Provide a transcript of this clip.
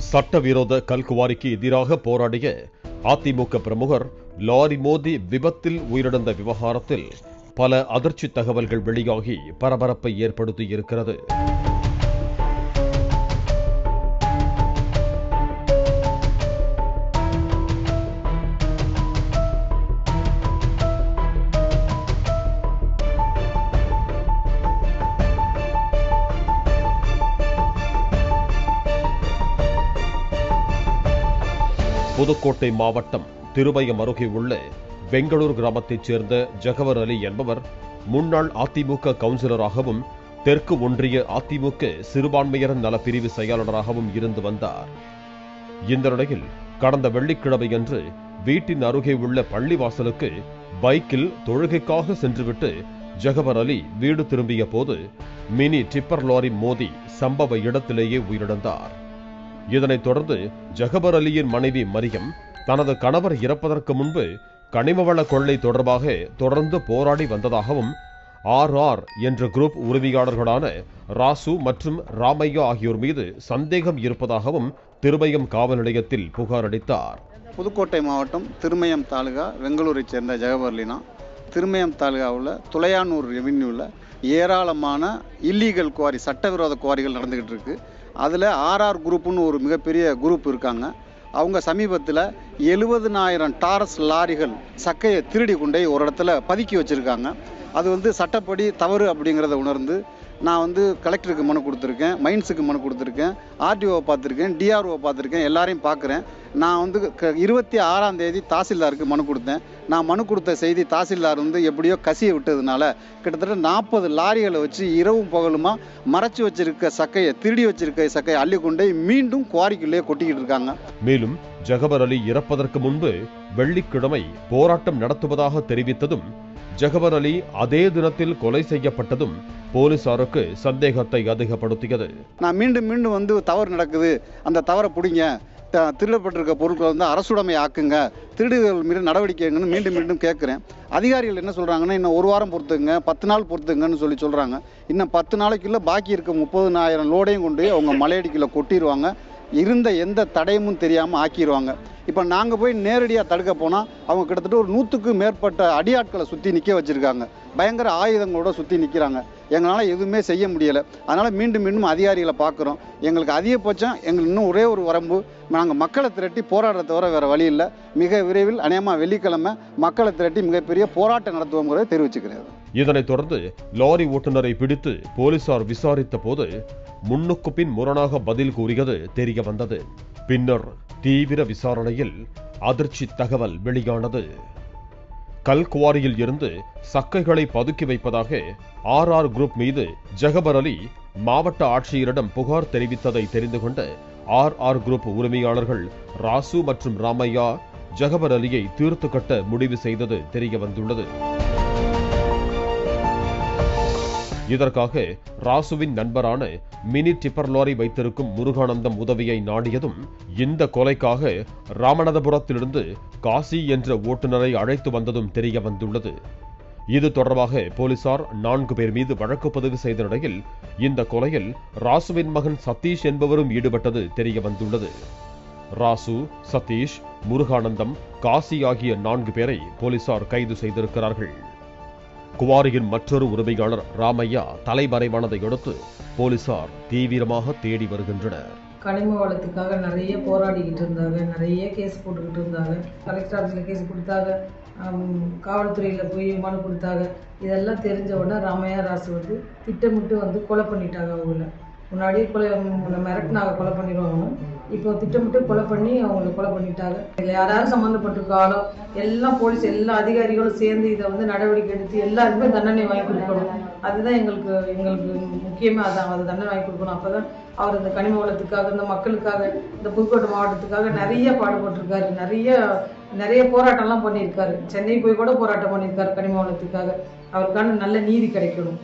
சட்டவிரோத கல்குவாரிக்கு எதிராக போராடிய அதிமுக பிரமுகர் லாரி மோதி விபத்தில் உயிரிழந்த விவகாரத்தில் பல அதிர்ச்சி தகவல்கள் வெளியாகி பரபரப்பை ஏற்படுத்தியிருக்கிறது. புதுக்கோட்டை மாவட்டம் திருமயம் அருகே உள்ள பெங்களூர் கிராமத்தைச் சேர்ந்த ஜகவர் அலி என்பவர் முன்னாள் அதிமுக கவுன்சிலராகவும் தெற்கு ஒன்றிய அதிமுக சிறுபான்மையர் நலப்பிரிவு செயலாளராகவும் இருந்து வந்தார். இந்த நிலையில் கடந்த வெள்ளிக்கிழமையன்று வீட்டின் அருகே உள்ள பள்ளிவாசலுக்கு பைக்கில் தொழுகைக்காக சென்றுவிட்டு ஜகவர் அலி வீடு திரும்பிய போது மினி டிப்பர் லாரி மோதி சம்பவ இடத்திலேயே உயிரிழந்தார். இதனைத் தொடர்ந்து ஜகவர் அலியின் மனைவி மரியம் தனது கணவர் இறப்பதற்கு முன்பு கனிமவள கொள்ளை தொடர்பாக தொடர்ந்து போராடி வந்ததாகவும் RR என்ற குரூப் உரிமையாளர்களான ராசு மற்றும் ராமையா ஆகியோர் மீது சந்தேகம் இருப்பதாகவும் திருமயம் காவல் நிலையத்தில் புகார் அளித்தார். புதுக்கோட்டை மாவட்டம் திருமயம் தாலுகா பெங்களூரை சேர்ந்த ஜகவர் அலினா திருமயம் தாலுகாவில் துளையானூர் ரெவென்யூவில் ஏராளமான இல்லீகல் குவாரி சட்டவிரோத குவாரிகள் நடந்துகிட்டு இருக்கு. அதில் RR குரூப்புன்னு ஒரு மிகப்பெரிய குரூப் இருக்காங்க. அவங்க சமீபத்தில் 70,000 டாரஸ் லாரிகள் சக்கையை திருடி கொண்டே ஒரு இடத்துல பதுக்கி வச்சுருக்காங்க. அது சட்டப்படி தவறு அப்படிங்கிறத உணர்ந்து நான் கலெக்டருக்கு மனு கொடுத்துருக்கேன், மைன்ஸுக்கு மனு கொடுத்துருக்கேன், RTOவை பார்த்துருக்கேன், DROவை பார்த்துருக்கேன், எல்லாரையும் பார்க்குறேன். நான் 26ஆம் தேதி தாசில்தாருக்கு மனு கொடுத்தேன். நான் மனு கொடுத்த செய்தி தாசில்தார் எப்படியோ கசியை விட்டதுனால கிட்டத்தட்ட 40 லாரிகளை வச்சு இரவும் பகலுமா மறைச்சி வச்சிருக்க சக்கையை திருடி வச்சிருக்க சக்கையை அள்ளிக்கொண்டே மீண்டும் குவாரிக்குள்ளே கொட்டிக்கிட்டு இருக்காங்க. மேலும் ஜகவர் அலி இறப்பதற்கு முன்பு வெள்ளிக்கிழமை போராட்டம் நடத்துவதாக தெரிவித்ததும் ஜகவர் அலி அதே தினத்தில் கொலை செய்யப்பட்டதும் போலீசாருக்கு சந்தேகத்தை அதிகப்படுத்தியது. நான் மீண்டும் தவறு நடக்குது, அந்த தவறை பிடிங்க, திருடப்பட்டிருக்க பொருட்களை அரசுடைமை ஆக்குங்க, திருடுகள் மீது நடவடிக்கைங்கன்னு மீண்டும் கேட்குறேன். அதிகாரிகள் என்ன சொல்கிறாங்கன்னா, இன்னும் 1 வாரம் பொறுத்துங்க, 10 நாள் பொறுத்துங்கன்னு சொல்கிறாங்க. இன்னும் 10 நாளைக்குள்ள பாக்கி இருக்க 30,000 லோடையும் கொண்டு அவங்க மலையடிக்குள்ள கொட்டிடுவாங்க. இருந்த எந்த தடையும் தெரியாமல் ஆக்கிடுவாங்க. இப்போ நாங்கள் போய் நேரடியாக தடுக்க போனால் அவங்க கிட்டத்தட்ட ஒரு 100க்கு மேற்பட்ட அடியாட்களை சுற்றி நிற்க வச்சுருக்காங்க. பயங்கர ஆயுதங்களோட சுற்றி நிற்கிறாங்க. எங்களால் எதுவுமே செய்ய முடியலை. அதனால் மீண்டும் அதிகாரிகளை பார்க்குறோம். எங்களுக்கு அதிகபட்சம் எங்களுக்கு இன்னும் ஒரே ஒரு வரம்பு, நாங்கள் மக்களை திரட்டி போராடுறத தவிர வேறு வழி இல்லை. மிக விரைவில் அநேகமாக வெள்ளிக்கிழமை மக்களை திரட்டி மிகப்பெரிய போராட்டம் நடத்துவோங்கிறத தெரிவிச்சுக்கிறேன். இதனைத் தொடர்ந்து லாரி ஓட்டுநரை பிடித்து போலீசார் விசாரித்த போது முன்னுக்கு பின் முரணாக பதில் கூறியது தெரிய வந்தது. பின்னர் தீவிர விசாரணையில் அதிர்ச்சி தகவல் வெளியானது. கல்குவாரியில் இருந்து சக்கைகளை பதுக்கி வைப்பதாக RR குரூப் மீது ஜகவர் அலி மாவட்ட ஆட்சியரிடம் புகார் தெரிவித்ததை தெரிந்து கொண்ட RR குரூப் உரிமையாளர்கள் ராசு மற்றும் ராமையா ஜகவர் அலியை தீர்த்து கட்ட முடிவு செய்தது தெரிய வந்துள்ளது. இதற்காக ராசுவின் நண்பரான மினி டிப்பர் லாரி வைத்திருக்கும் முருகானந்தம் உதவியை நாடியதும் இந்த கொலைக்காக ராமநாதபுரத்திலிருந்து காசி என்ற ஓட்டுநரை அழைத்து வந்ததும் தெரிய வந்துள்ளது. இது தொடர்பாக போலீசார் 4 பேர் மீது வழக்கு பதிவு செய்த நிலையில் இந்த கொலையில் ராசுவின் மகன் சதீஷ் என்பவரும் ஈடுபட்டது தெரிய வந்துள்ளது. ராசு, சதீஷ், முருகானந்தம், காசி ஆகிய 4 பேரை போலீசார் கைது செய்திருக்கிறார்கள். குவாரியின் மற்றொரு உரிமையாளர் ராமையா தலைமறைவானதை அடுத்து போலீசார் தீவிரமாக தேடி வருகின்றனர். கனிம வளத்துக்காக நிறைய போராடிக்கிட்டு இருந்தாங்க, நிறைய கேஸ் போட்டுக்கிட்டு இருந்தாங்க. கலெக்டர் ஆஃபீஸில் கேஸ் கொடுத்தாங்க, காவல்துறையில் போய் மனு கொடுத்தாங்க. இதெல்லாம் தெரிஞ்ச உடனே ராமையா ராசு திட்டமிட்டு கொலை பண்ணிட்டாங்க. அவங்கள முன்னாடியே மிரட்டினாங்க, கொலை பண்ணிடுவாங்க. இப்போ திட்டமிட்டு கொலை பண்ணி அவங்களை கொலை பண்ணிட்டாங்க. இதில் யாராவது சம்மந்தப்பட்டிருக்காலோ எல்லாம் போலீஸ் எல்லா அதிகாரிகளும் சேர்ந்து இதை நடவடிக்கை எடுத்து எல்லாருக்குமே தண்டனை வாங்கி கொடுக்கணும். அதுதான் எங்களுக்கு முக்கியமாக அதான், அது தண்டனை வாங்கி கொடுக்கணும். அப்போ தான் அவர் இந்த கனிம வளத்துக்காக, இந்த மக்களுக்காக, இந்த புதுக்கோட்டை மாவட்டத்துக்காக நிறைய பாடுபட்டிருக்காரு. நிறைய போராட்டம்லாம் பண்ணியிருக்காரு. சென்னை போய் கூட போராட்டம் பண்ணியிருக்காரு கனிம வளத்துக்காக. அவருக்கான நல்ல நீதி கிடைக்கணும்.